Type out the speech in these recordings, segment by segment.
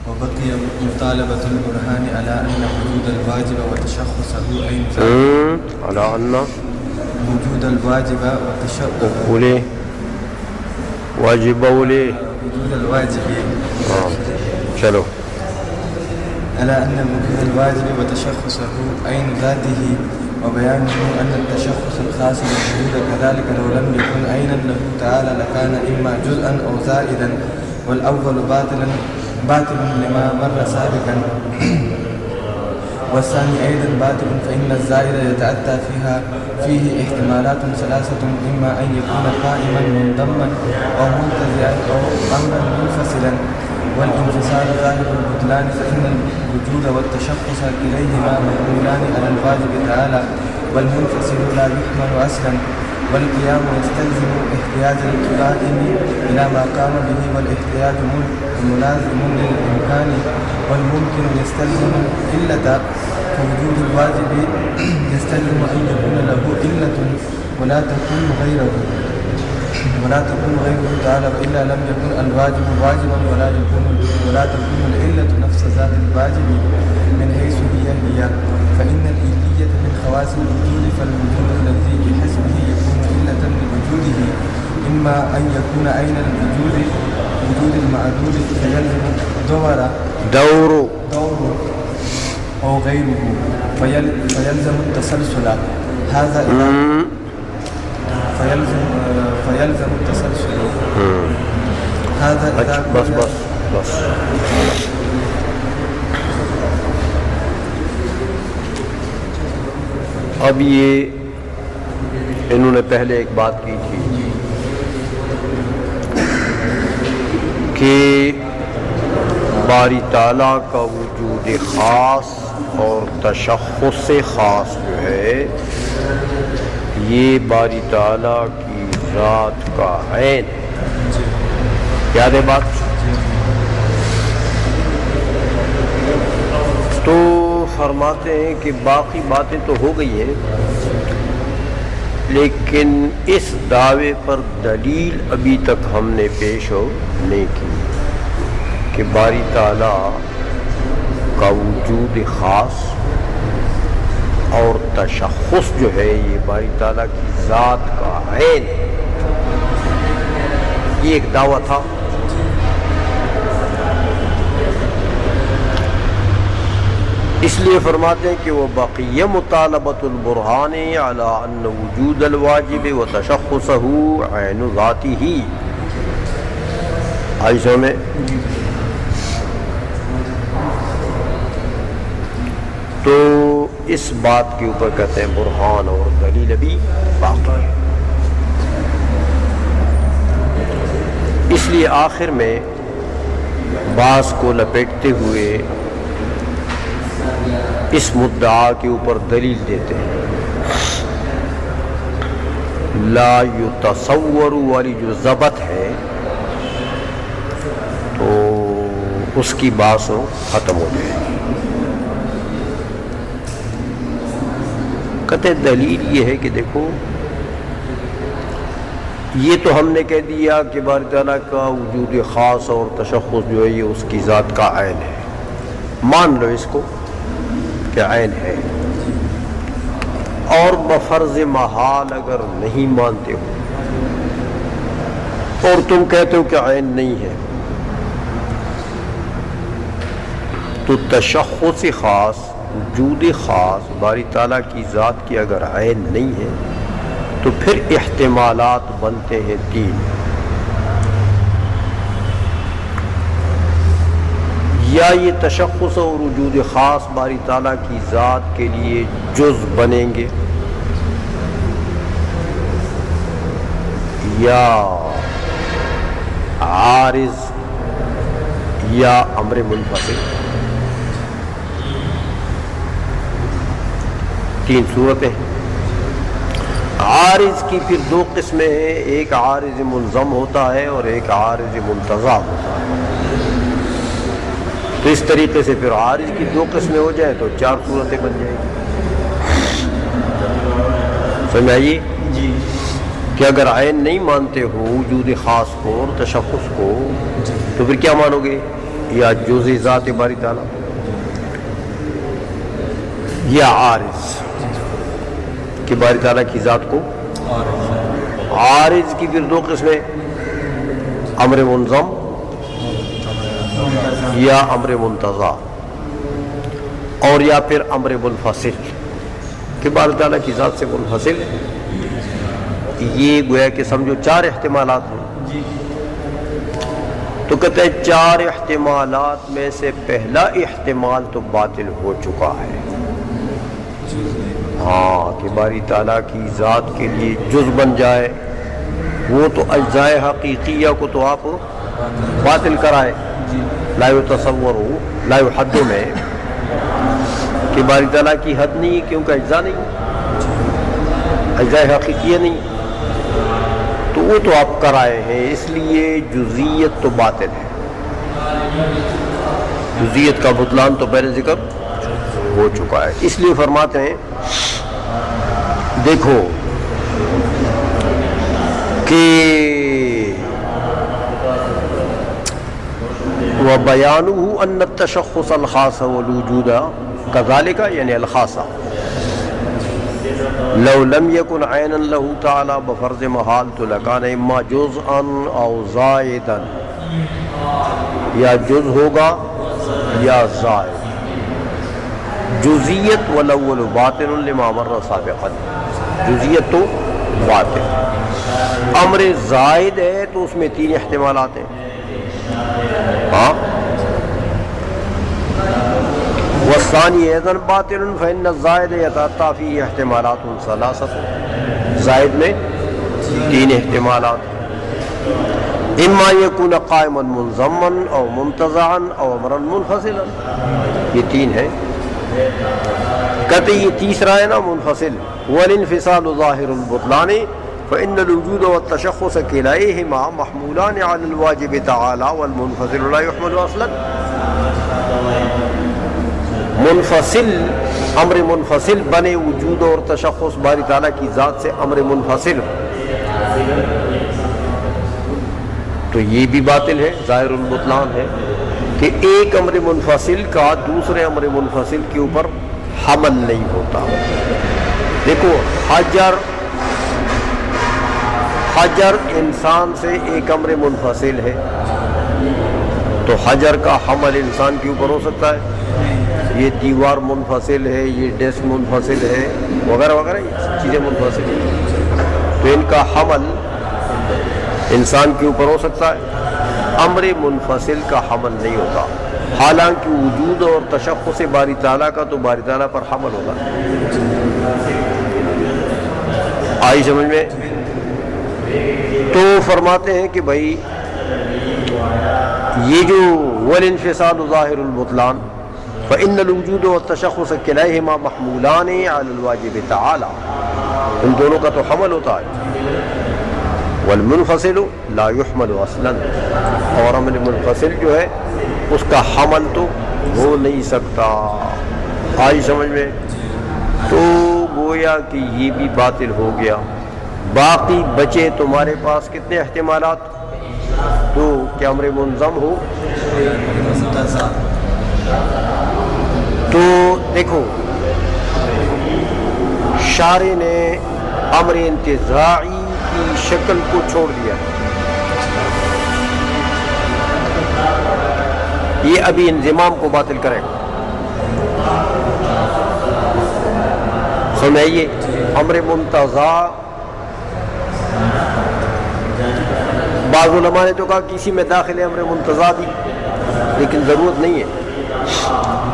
وبقي مطالبة البرهان على أن وجود الواجب وتشخصه عين على أن وجود الواجب وتشخصه وليه واجب وليه وجود الواجب چلو على أن وجود الواجب وتشخصه عين ذاته وبيانه أن التشخص الخاص بالوجود كذلك لو لم يكن عينا له تعالى لكان إما جزءا أو زائدا والأول باطل لما مر سابقا والثاني أيضا باطل فإن الزائد يتأتى فيه احتمالات ثلاثة إما أن يكون قائما منضما أو منتزعا أو أمرا منفصلا والانفصال ظاهر البطلان فإن الوجود والتشخص كليهما محمولان على الواجب تعالى والمنفصل لا يحمل أصلا والقيام يستلزم احتياج القائم إلى ما قام به والاحتياج ملازم للإمكان والممكن يستلزم إلة فوجود الواجب يستلزم أن يكون له إلة ولا تكون غيره تعالى وإلا لم يكن الواجب واجبا ولا تكون العلة نفس ذات الواجب من حيث هي فإن الإلية من خواص الوجود فالوجود الذي بحسبه يكون علة لوجوده إما أن يكون عين الوجود وجود المعدود فيلزم دور أو غيره فيلزم التسلسل هذا فيلزم التسلسل هذا إذا بس اب یہ انہوں نے پہلے ایک بات کی تھی کہ باری تعالیٰ کا وجود خاص اور تشخص خاص جو ہے یہ باری تعالیٰ کی ذات کا عین ہے. یاد ہے بات؟ تو فرماتے ہیں کہ باقی باتیں تو ہو گئی ہیں لیکن اس دعوے پر دلیل ابھی تک ہم نے پیش نہیں کی کہ باری تعالیٰ کا وجود خاص اور تشخص جو ہے یہ باری تعالیٰ کی ذات کا عین ہے. یہ ایک دعویٰ تھا. اس لیے فرماتے ہیں کہ وہ بقیہ مطالبۃ البرہان علی ان وجود الواجب و تشخصہ عین ذاتہ. آئی سو میں تو اس بات کے اوپر کہتے ہیں برہان اور دلیل ابھی باقی ہے. اس لیے آخر میں بعض کو لپیٹتے ہوئے اس مدعا کے اوپر دلیل دیتے ہیں. لا یتصور والی جو ضبط ہے تو اس کی باسوں ختم ہو جائے گی. کہتے دلیل یہ ہے کہ دیکھو یہ تو ہم نے کہہ دیا کہ باری تعالیٰ کا وجود خاص اور تشخص جو ہے یہ اس کی ذات کا عین ہے. مان لو اس کو کہ عین ہے. اور بفرض محال اگر نہیں مانتے ہو اور تم کہتے ہو کہ عین نہیں ہے تو تشخص خاص وجود خاص باری تعالیٰ کی ذات کی اگر عین نہیں ہے تو پھر احتمالات بنتے ہیں 3. یا یہ تشخص اور وجود خاص باری تعالیٰ کی ذات کے لیے جز بنیں گے یا عارض یا امر منفصل. 3 صورتیں. عارض کی پھر 2 قسمیں ہیں. ایک عارض ملزم ہوتا ہے اور ایک عارض منتزع ہوتا ہے. تو اس طریقے سے پھر عارض کی 2 قسمیں ہو جائیں تو 4 صورتیں بن جائیں گی. سمجھ آئیے جی کہ اگر عین نہیں مانتے ہو وجود خاص کو اور تشخص کو تو پھر کیا مانو گے؟ یا جزء ذات باری تعالیٰ یا عارض کہ باری تعالیٰ کی ذات کو عارض کی پھر دو قسمیں امر منظم یا امر منتزع اور یا پھر امر منفصل کہ باری تعالیٰ کی ذات سے منفصل یہ گویا کہ سمجھو چار احتمالات ہیں تو کہتے ہیں چار احتمالات میں سے پہلا احتمال تو باطل ہو چکا ہے ہاں کہ باری تعالیٰ کی ذات کے لیے جز بن جائے وہ تو اجزاء حقیقیہ کو تو آپ باطل کرائے لا یتصور لا یحد میں کہ باری تعالیٰ کی حد نہیں کیونکہ اجزاء نہیں اجزاء حقیقیہ نہیں تو وہ تو آپ کرائے ہیں اس لیے جزئیت تو باطل ہے جزئیت کا بطلان تو پہلے ذکر ہو چکا ہے اس لیے فرماتے ہیں دیکھو کہ وَبَيَانُهُ أَنَّ التَّشَخُّصَ الْخَاصَ وَالْوُجُودَ كَذَلِكَ یعنی الخاصہ لو لم يكن عينا له تعالى بفرض محال تو لکان اما جزءا او زائدا یا جز ہوگا یا زائد جزئیت والاول باطن لما مر سابقا جزئیت تو باطن امر زائد ہے تو اس میں تین احتمالات ہیں ہاں والثانی ایضا باطل فإن الزائد يتأتى فيه احتمالات ثلاثة زائد میں تین احتمالات اما يكون قائما منضما او منتزعا او امرا منفصلا یہ تین ہے کہتے یہ تیسرا ہے نا منفصل والانفصال ظاہر البطلان فإن الوجود والتشخص كليهما محمولان على الواجب تعالى والمنفصل لا يحمل اصلا منفصل امر منفصل بنے وجود اور تشخص باری تعالیٰ کی ذات سے امر منفصل تو یہ بھی باطل ہے ظاہر البطلان ہے کہ ایک امر منفصل کا دوسرے امر منفصل کے اوپر حمل نہیں ہوتا دیکھو حجر انسان سے ایک امر منفصل ہے تو حجر کا حمل انسان کے اوپر ہو سکتا ہے یہ دیوار منفصل ہے یہ ڈیسک منفصل ہے وغیرہ وغیرہ یہ چیزیں منفصل ہیں تو ان کا حمل انسان کے اوپر ہو سکتا ہے امر منفصل کا حمل نہیں ہوتا حالانکہ وجود اور تشخص باری تعالیٰ کا تو باری تعالیٰ پر حمل ہوتا ہے آئی سمجھ میں تو فرماتے ہیں کہ بھائی یہ جو والانفصال ظاہر البطلان فإن الوجود والتشخص كليهما محمولان على الواجب تعالى ان دونوں کا تو حمل ہوتا ہے والمنفصل لا يحمل اصلا اور امر منفصل جو ہے اس کا حمل تو ہو نہیں سکتا آئی سمجھ میں تو گویا کہ یہ بھی باطل ہو گیا باقی بچے تمہارے پاس کتنے احتمالات تو کہ امر منظم ہو تو دیکھو شارع نے امر انتزاعی کی شکل کو چھوڑ دیا یہ ابھی انضمام کو باطل کرے گا سمجھئے امر منتزع بعض علماء نے تو کہا کسی میں داخل ہے امر منتزع بھی لیکن ضرورت نہیں ہے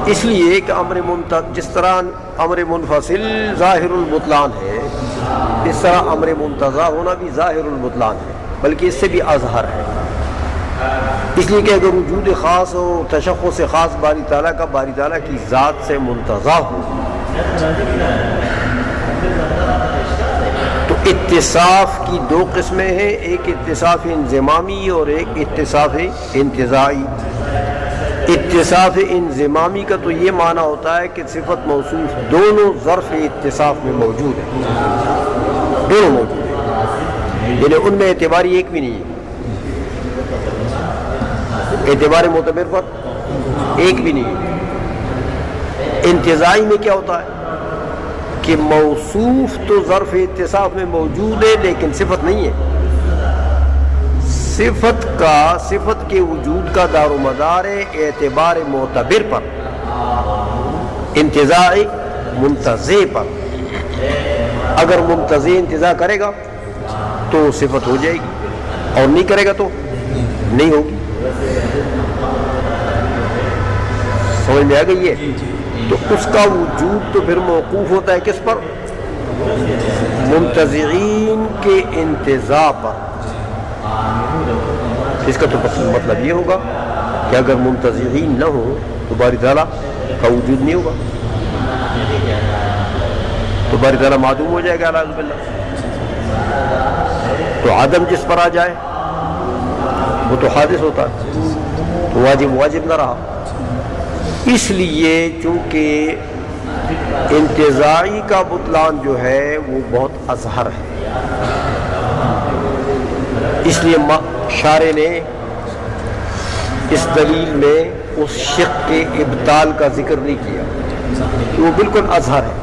اس لیے کہ جس طرح امر منفصل ظاہر البطلان ہے اس طرح امر منتزع ہونا بھی ظاہر البطلان ہے بلکہ اس سے بھی اظہر ہے اس لیے کہ اگر وجود خاص ہو تشخص خاص باری تعالیٰ کا باری تعالیٰ کی ذات سے منتزع ہو تو اتصاف کی دو قسمیں ہیں ایک اتصاف انضمامی اور ایک اتصاف انتزاعی اتصاف انضمامی کا تو یہ معنی ہوتا ہے کہ صفت موصوف دونوں ظرف اتصاف میں موجود ہیں دونوں موجود ہیں یعنی ان میں اعتباری ایک بھی نہیں ہے اعتبار معتبر پر ایک بھی نہیں. انتزاعی میں کیا ہوتا ہے کہ موصوف تو ظرف اتصاف میں موجود ہے لیکن صفت نہیں ہے. صفت کے وجود کا دار و مدار ہے اعتبار معتبر پر، انتزاعی منتزع پر. اگر منتزع انتزاع کرے گا تو صفت ہو جائے گی اور نہیں کرے گا تو نہیں ہوگی. سمجھ میں آ گئی ہے؟ تو اس کا وجود تو پھر موقوف ہوتا ہے کس پر؟ منتزعین کے انتزاع پر. اس کا تو مطلب یہ ہوگا کہ اگر منتزعین نہ ہو تو باری تعالیٰ کا وجود نہیں ہوگا، تو باری تعالیٰ معدوم ہو جائے گا اعوذ باللہ. تو عدم جس پر آ جائے وہ تو حادث ہوتا ہے، تو واجب نہ رہا. اس لیے چونکہ انتزاعی کا بطلان جو ہے وہ بہت اظہر ہے، اس لیے شارع نے اس دلیل میں اس شق کے ابطال کا ذکر نہیں کیا کہ وہ بالکل اظہر ہے.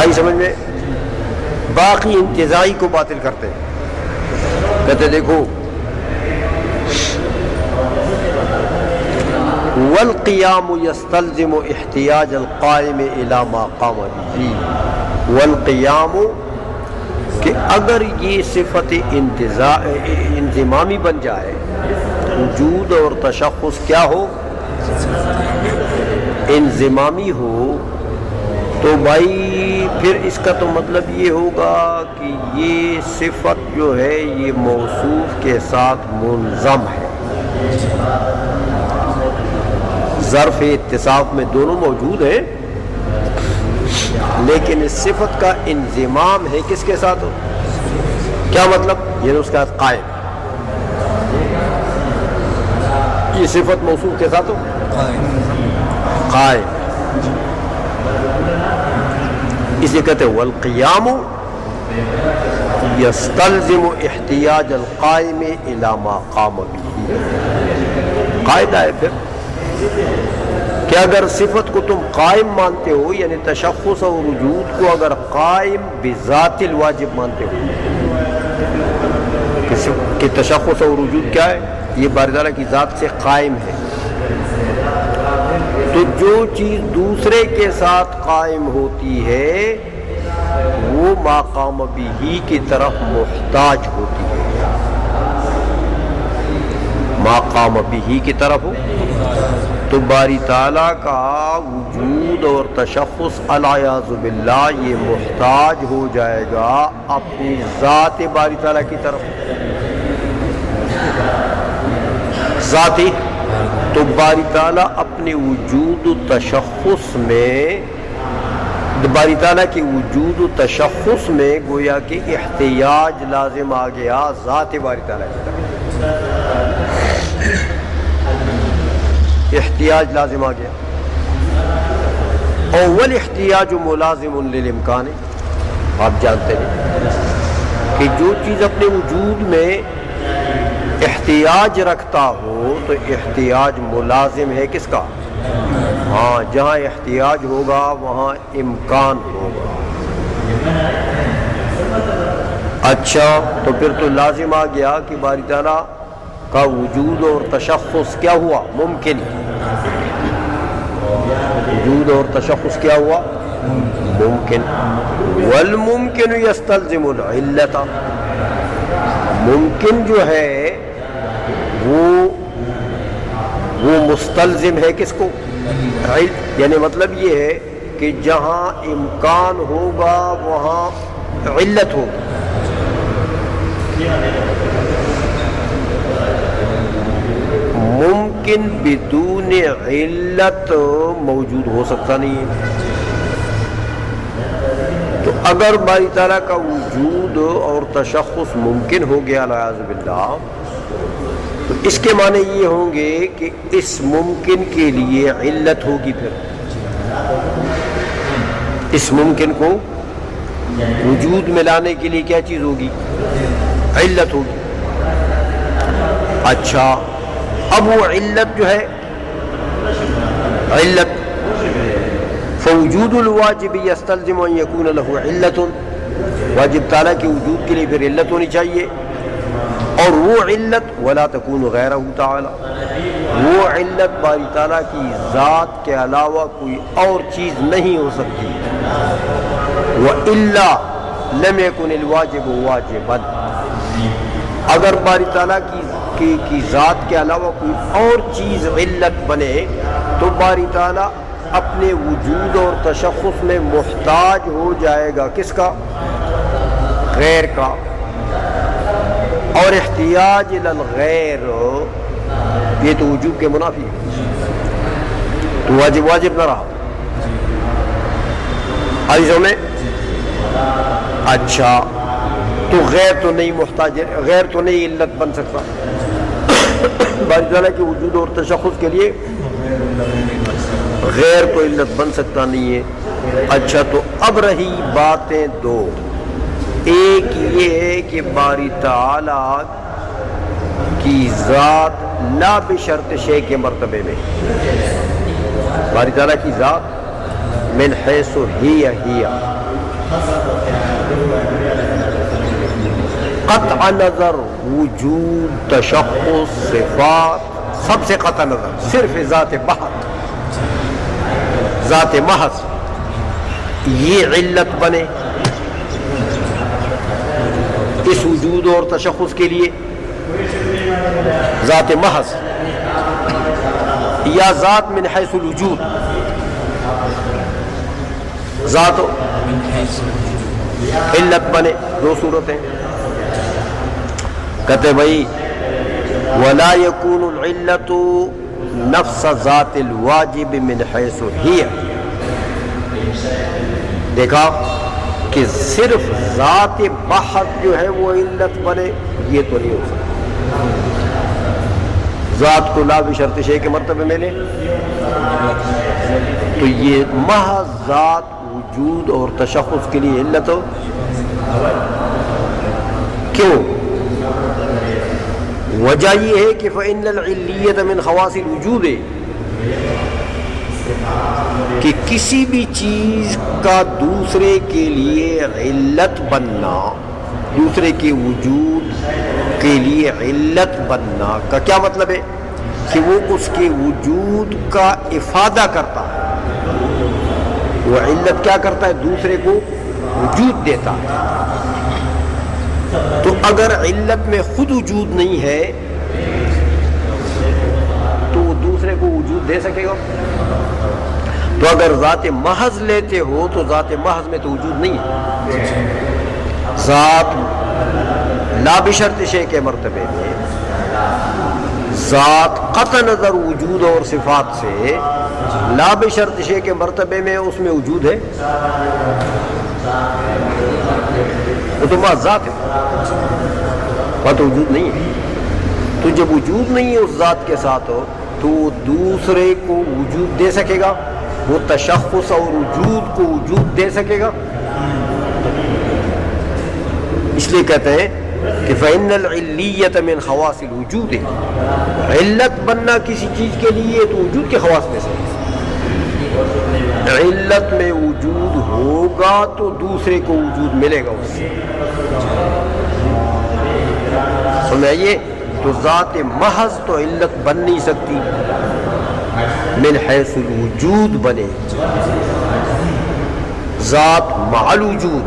آئی سمجھ میں؟ باقی انتزاعی کو باطل کرتے ہیں، کہتے دیکھو والقیام یستلزم احتیاج القائم الی ما قام به. والقیام کہ اگر یہ صفت انضمامی بن جائے، وجود اور تشخص کیا ہو؟ انضمامی ہو، تو بھائی پھر اس کا تو مطلب یہ ہوگا کہ یہ صفت جو ہے یہ موصوف کے ساتھ منظم ہے. ظرف اتصاف میں دونوں موجود ہیں لیکن اس صفت کا انضمام ہے کس کے ساتھ ہو؟ کیا مطلب؟ یہ اس کے ساتھ قائم. یہ صفت موصوف کے ساتھ ہو قائم. اسے کہتے ہیں والقیام یستلزم احتیاج القائم الی ما قام به. قاعدہ ہے پھر کہ اگر صفت کو تم قائم مانتے ہو، یعنی تشخص اور وجود کو اگر قائم بذات الواجب مانتے ہو کہ تشخص اور وجود کیا ہے؟ یہ باری تعالیٰ کی ذات سے قائم ہے، تو جو چیز دوسرے کے ساتھ قائم ہوتی ہے وہ ما قام بہ کی طرف محتاج ہوتی ہے. ما قام بہ کی طرف ہو تو باری تعالیٰ کا وجود اور تشخص العیاذ باللہ یہ محتاج ہو جائے گا اپنی ذات باری تعالیٰ کی طرف. ذاتی تو باری تعالیٰ اپنے وجود و تشخص میں، باری تعالیٰ کے وجود و تشخص میں گویا کہ احتیاج لازم آ گیا ذات باری تعالیٰ کی طرف. احتیاج لازم آ گیا. اول احتیاج ملازم للامکان. آپ جانتے ہیں کہ جو چیز اپنے وجود میں احتیاج رکھتا ہو تو احتیاج ملازم ہے کس کا؟ ہاں، جہاں احتیاج ہوگا وہاں امکان ہوگا. اچھا، تو پھر تو لازم آ گیا کہ باری تعالیٰ کا وجود اور تشخص کیا ہوا؟ ممکن. وجود اور تشخص کیا ہوا؟ ممکن. والممکن یستلزم العلت. ممکن جو ہے وہ مستلزم ہے کس کو؟ یعنی مطلب یہ ہے کہ جہاں امکان ہوگا وہاں علت ہوگی. ممکن بدون علت موجود ہو سکتا نہیں ہے. تو اگر باری تعالیٰ کا وجود اور تشخص ممکن ہو گیا والعیاذ باللہ، تو اس کے معنی یہ ہوں گے کہ اس ممکن کے لیے علت ہوگی. پھر اس ممکن کو وجود میں لانے کے لیے کیا چیز ہوگی؟ علت ہوگی. اچھا، اب وہ علت جو ہے علت فوجود الواجب یستلزم ان یکون له علت، واجب تعالیٰ کے وجود کے لیے پھر علت ہونی چاہیے، اور وہ علت ولا تکون غیرہ تعالیٰ، وہ علت باری تعالیٰ کی ذات کے علاوہ کوئی اور چیز نہیں ہو سکتی، وَإِلَّا لَمْ يَكُنِ الْوَاجِبُ وَاجِبًا، اگر باری تعالیٰ کی ذات کے علاوہ کوئی اور چیز علت بنے تو باری تعالیٰ اپنے وجود اور تشخص میں محتاج ہو جائے گا، کس کا؟ غیر کا، اور احتیاج الی الغیر یہ تو وجوب کے منافی ہے، تو واجب نہ رہا۔ عزیزوں میں اچھا تو غیر تو نہیں محتاج، غیر تو نہیں علت بن سکتا باری تعالیٰ کے وجود اور تشخص کے لیے غیر تو علت بن سکتا نہیں ہے۔ اچھا تو اب رہی باتیں دو، ایک یہ ہے کہ باری تعالیٰ کی ذات لا بشرط شے کے مرتبے میں، باری تعالیٰ کی ذات من حیث ہی قطع نظر وجود تشخص صفات، سب سے قطع نظر صرف ذات محض یہ علت بنے اس وجود اور تشخص کے لیے، ذات محض یا ذات من حیث الوجود، ذات علت بنے، دو صورتیں۔ کہتے بھائی ولا يكون العلت نفس ذات الواجب من حیث ہی، دیکھا کہ صرف ذات بحث جو ہے وہ علت بنے، یہ تو نہیں ہو سکتا، ذات کو لا بشرط شے کے مرتبے میں لے تو یہ محض ذات وجود اور تشخص کے لیے علت ہو، کیوں؟ وجہ یہ ہے کہ فإن العلیۃ من خواص الوجود، کہ کسی بھی چیز کا دوسرے کے لیے علت بننا، دوسرے کے وجود کے لیے علت بننا کا کیا مطلب ہے؟ کہ وہ اس کے وجود کا افادہ کرتا ہے، وہ علت کیا کرتا ہے؟ دوسرے کو وجود دیتا ہے۔ تو اگر علت میں خود وجود نہیں ہے تو وہ دوسرے کو وجود دے سکے گا؟ تو اگر ذات محض لیتے ہو تو ذات محض میں تو وجود نہیں ہے، ذات لا بشرط شے کے مرتبے میں، ذات قطع نظر وجود اور صفات سے لا بشرط شے کے مرتبے میں اس میں وجود ہے، وہ تو بات ذات ہے، وہاں تو وجود نہیں ہے۔ تو جب وجود نہیں ہے اس ذات کے ساتھ ہو تو وہ دوسرے کو وجود دے سکے گا، وہ تشخص اور وجود کو وجود دے سکے گا؟ اس لیے کہتے ہیں کہ فإن العلیۃ من خواص الوجود، علت بننا کسی چیز کے لیے تو وجود کے خواص میں سے، علت میں وجود ہوگا تو دوسرے کو وجود ملے گا اس سے، سمجھئے؟ تو ذات محض تو علت بن نہیں سکتی، من حیث الوجود بنے، ذات مع الوجود،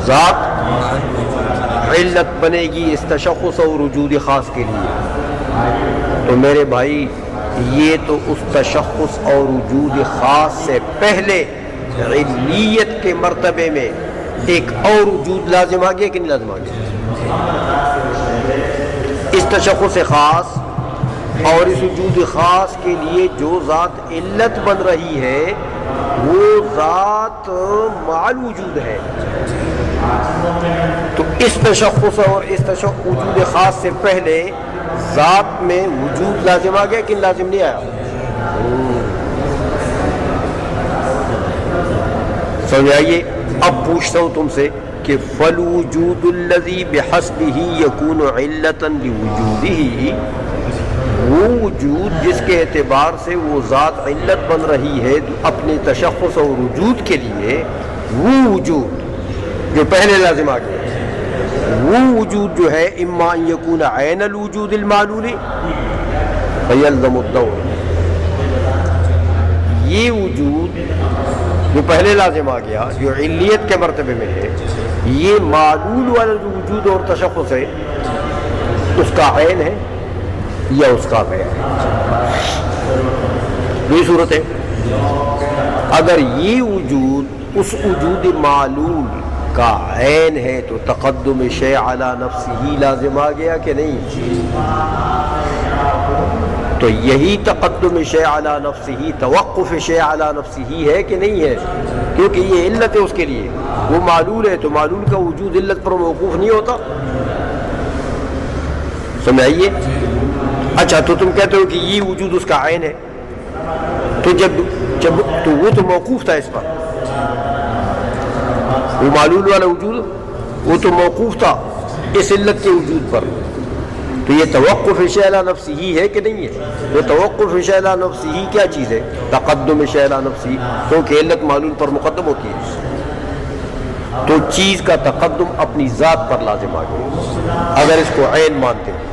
ذات علت بنے گی اس تشخص اور وجود خاص کے لیے۔ تو میرے بھائی یہ تو اس تشخص اور وجود خاص سے پہلے علیت کے مرتبے میں ایک اور وجود لازم آ گیا کہ نہیں لازم آ گیا؟ اس تشخص خاص اور اس وجود خاص کے لیے جو ذات علت بن رہی ہے وہ ذات مع الوجود ہے، تو اس تشخص اور اس وجود خاص سے پہلے ذات میں وجود لازم آ گیا کہ لازم نہیں آیا؟ سمجھائیے۔ اب پوچھتا ہوں تم سے کہ فالوجود الذی بحسبہ یکون علتا لوجودہ، وجود جس کے اعتبار سے وہ ذات علت بن رہی ہے اپنے تشخص اور وجود کے لیے، وہ وجود جو پہلے لازم آ گیا، وہ وجود جو ہے اما ان یکون عین الوجود المعلول فیلزم الدور، یہ وجود جو پہلے لازم آ گیا جو علیت کے مرتبے میں ہے، یہ معلول والا جو وجود اور تشخص ہے اس کا عین ہے یا اس کا غیر ہے۔ دوسری صورت ہے اگر یہ وجود اس وجود معلول کا عین ہے تو تقدم شیء علی نفسہ لازم آ گیا کہ نہیں؟ تو یہی تقدم شیء علی نفسہ، توقف شیء علی نفسہ ہے کہ نہیں ہے؟ کیونکہ یہ علت ہے اس کے لیے، وہ معلول ہے تو معلول کا وجود علت پر موقوف نہیں ہوتا۔ سمجھائیے؟ اچھا تو تم کہتے ہو کہ یہ وجود اس کا عین ہے، تو جب تو وہ تو موقوف تھا اس پر، وہ معلول والا وجود وہ تو موقوف تھا اس علت کے وجود پر، تو یہ توقف شیء علی نفسہ ہے کہ نہیں ہے؟ وہ توقف شیء علی نفسہ کیا چیز ہے؟ تقدم شیء علی نفسہ، کیونکہ علت معلول پر مقدم ہوتی ہے، تو چیز کا تقدم اپنی ذات پر لازم آ گیا۔ اگر اس کو عین مانتے ہیں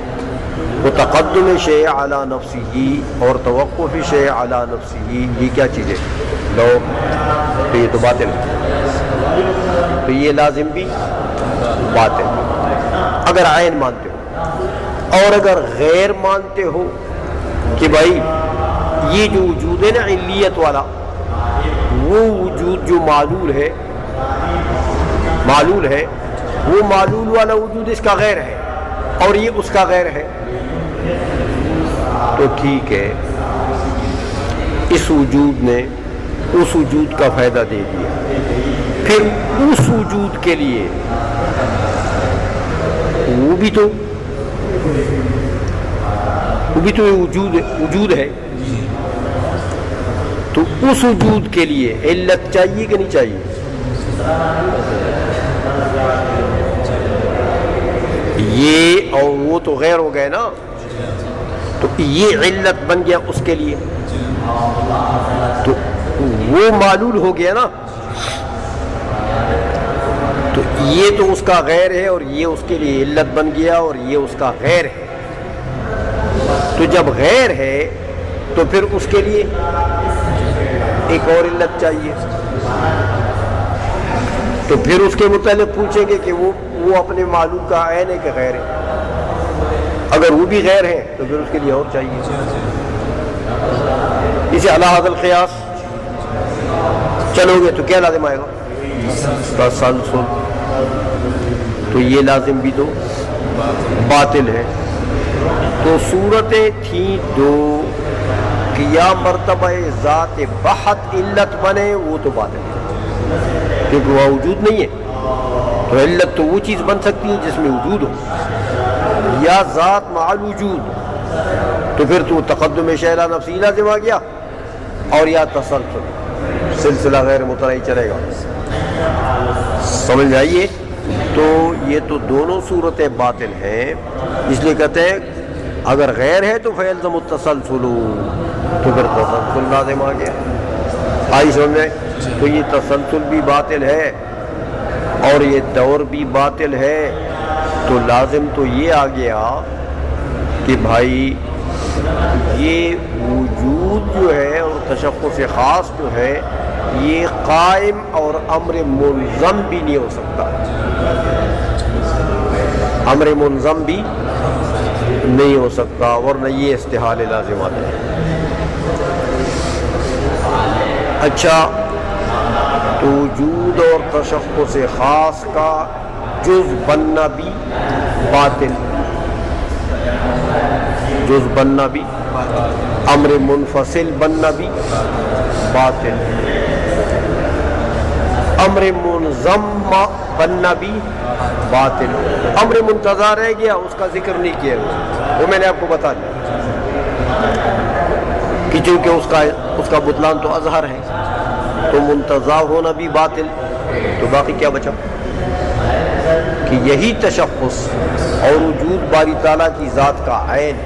تو تقدم شیء علی نفسہ اور توقف شیء علی نفسہ یہ کیا چیز ہے؟ لو، تو یہ تو باطل ہے، تو یہ لازم بھی باطل اگر عین مانتے ہو۔ اور اگر غیر مانتے ہو کہ بھائی یہ جو وجود ہے نا علیت والا، وہ وجود جو معلول ہے وہ معلول والا وجود اس کا غیر ہے اور یہ اس کا غیر ہے، تو ٹھیک ہے، اس وجود نے اس وجود کا فائدہ دے دیا، پھر اس وجود کے لیے وہ بھی تو وجود ہے، تو اس وجود کے لیے علت چاہیے کہ نہیں چاہیے؟ یہ اور وہ تو غیر ہو گئے نا، تو یہ علت بن گیا اس کے لیے، تو وہ معلول ہو گیا نا، تو یہ تو اس کا غیر ہے اور یہ اس کے لیے علت بن گیا اور یہ اس کا غیر ہے، تو جب غیر ہے تو پھر اس کے لیے ایک اور علت چاہیے، تو پھر اس کے متعلق پوچھیں گے کہ وہ اپنے معلوم کا عین ہے کہ غیر ہے، اگر وہ بھی غیر ہے تو پھر اس کے لیے اور چاہیے۔ اسے علی ھذا القیاس چلو گے تو کیا لازم آئے گا؟ تسلسل، تو یہ لازم بھی تو باطل ہے۔ تو صورتیں تھیں دو کہ یا مرتبہ ذات بحت علت بنے، وہ تو باطل ہے کیونکہ وہ وجود نہیں ہے، تو علت تو وہ چیز بن سکتی ہے جس میں وجود ہو، یا ذات مع الوجود، تو پھر تو تقدم شیء علی نفسہ لازم آ گیا، اور یا تسلسل، سلسلہ غیر متناہی چلے گا۔ سمجھ آئیے؟ تو یہ تو دونوں صورتیں باطل ہیں، اس لیے کہتے ہیں اگر غیر ہے تو فیلزم التسلسل، تو پھر تسلسل لازم آ گیا۔ آئی سمجھ میں؟ تو یہ تسلسل بھی باطل ہے اور یہ دور بھی باطل ہے، تو لازم تو یہ آ گیا کہ بھائی یہ وجود جو ہے اور تشخص خاص جو ہے یہ قائم اور امر ملزم بھی نہیں ہو سکتا، امر ملزم بھی نہیں ہو سکتا، ورنہ یہ استحالے لازم آتے ہیں۔ اچھا، تو وجود اور تشخص خاص کا جز بننا بھی باطل، جز بننا بھی، امر منفصل بننا بھی باطل، امر منظم بننا بھی باطل، امر منتظر رہ گیا اس کا ذکر نہیں کیا، وہ میں نے آپ کو بتا دیا کہ چونکہ اس کا بطلان تو اظہر ہے، تو منتظر ہونا بھی باطل، تو باقی کیا بچا کہ یہی تشخص اور وجود باری تعالیٰ کی ذات کا عین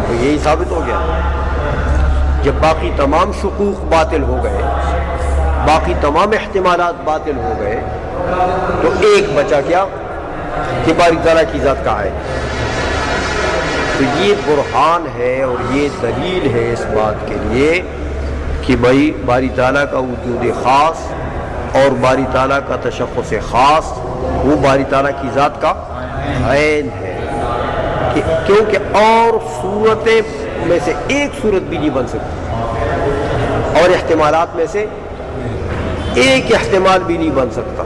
تو یہی ثابت ہو گیا جب باقی تمام شکوک باطل ہو گئے، باقی تمام احتمالات باطل ہو گئے، تو ایک بچا کیا کہ باری تعالیٰ کی ذات کہاں ہے۔ تو یہ برہان ہے اور یہ دلیل ہے اس بات کے لیے کہ بھائی باری تعالیٰ کا وجود خاص اور باری تعالیٰ کا تشخص خاص وہ باری تعالیٰ کی ذات کا عین ہے، کیونکہ اور صورتیں میں سے ایک صورت بھی نہیں بن سکتی، اور احتمالات میں سے ایک احتمال بھی نہیں بن سکتا،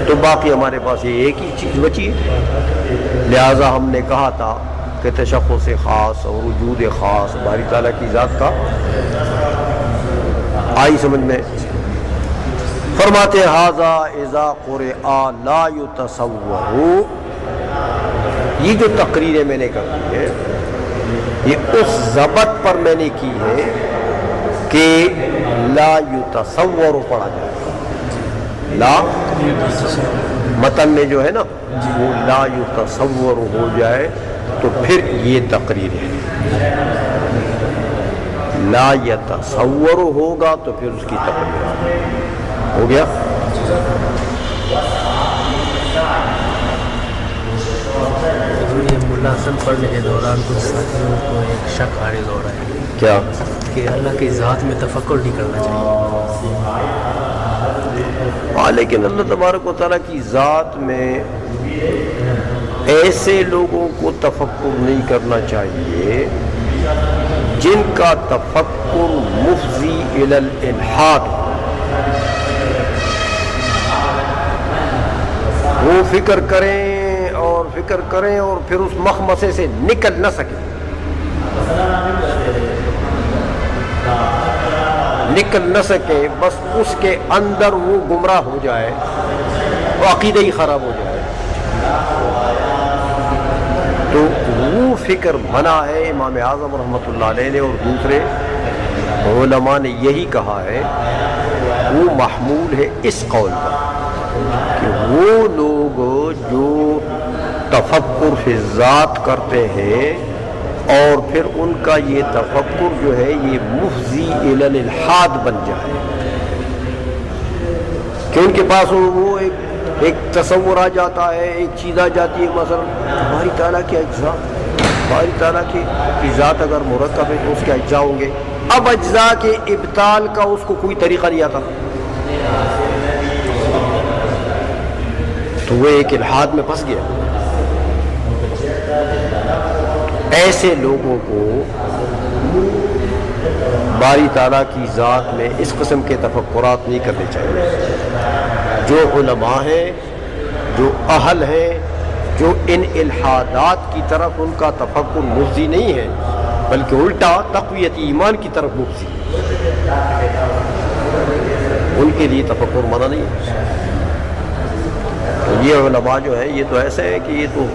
تو باقی ہمارے پاس یہ ایک ہی چیز بچی ہے۔ لہٰذا ہم نے کہا تھا کہ تشخص خاص اور وجود خاص باری تعالیٰ کی ذات کا آئی سمجھ میں۔ فرماتے ھذا اذا قرئ لا یتصور، یہ جو تقریریں میں نے کر ہے یہ اس ضبط پر میں نے کی ہے کہ لا یتصور پڑھا جائے، لا متن میں جو ہے نا وہ لا یتصور ہو جائے تو پھر یہ تقریر ہے، لا یتصور ہوگا تو پھر اس کی تقریر ہو گیا۔ ملا حسن پڑھنے کے دوران کچھ ساتھیوں کو ایک شک عارض ہو رہا ہے کیا کہ اللہ کی ذات میں تفکر نہیں کرنا چاہیے۔ ہاں، لیکن اللہ تبارک و تعالیٰ کی ذات میں ایسے لوگوں کو تفکر نہیں کرنا چاہیے جن کا تفکر مفضی الی الالحاد، وہ فکر کریں اور پھر اس مخمصے سے نکل نہ سکے، بس اس کے اندر وہ گمراہ ہو جائے، وہ عقیدہ ہی خراب ہو جائے، تو وہ فکر منع ہے۔ امام اعظم رحمۃ اللہ علیہ نے اور دوسرے علماء نے یہی کہا ہے، وہ محمول ہے اس قول پر کہ وہ لوگ جو تفکر فی ذات کرتے ہیں اور پھر ان کا یہ تفکر جو ہے یہ مفضی الی الالحاد بن جائے، کہ ان کے پاس وہ ایک تصور آ جاتا ہے، ایک چیز آ جاتی ہے، مثلا باری تعالیٰ کے اجزاء، باری تعالیٰ کی ذات اگر مرکب ہے تو اس کے اجزاء ہوں گے، اب اجزاء کے ابطال کا اس کو کوئی طریقہ نہیں آتا، تو وہ ایک الحاد میں پھنس گیا۔ ایسے لوگوں کو باری تعالیٰ کی ذات میں اس قسم کے تفکرات نہیں کرنے چاہیے۔ جو علماء ہیں، جو اہل ہیں، جو ان الحادات کی طرف ان کا تفکر مفضی نہیں ہے بلکہ الٹا تقویت ایمان کی طرف مفضی، ان کے لیے تفکر منع نہیں ہے۔ تو یہ علماء جو ہیں یہ تو ایسے ہیں کہ یہ تو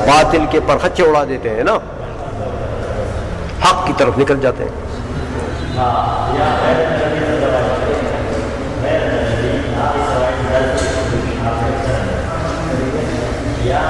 باطل کے پرخچے اڑا دیتے ہیں نا، حق کی طرف نکل جاتے ہیں۔ یا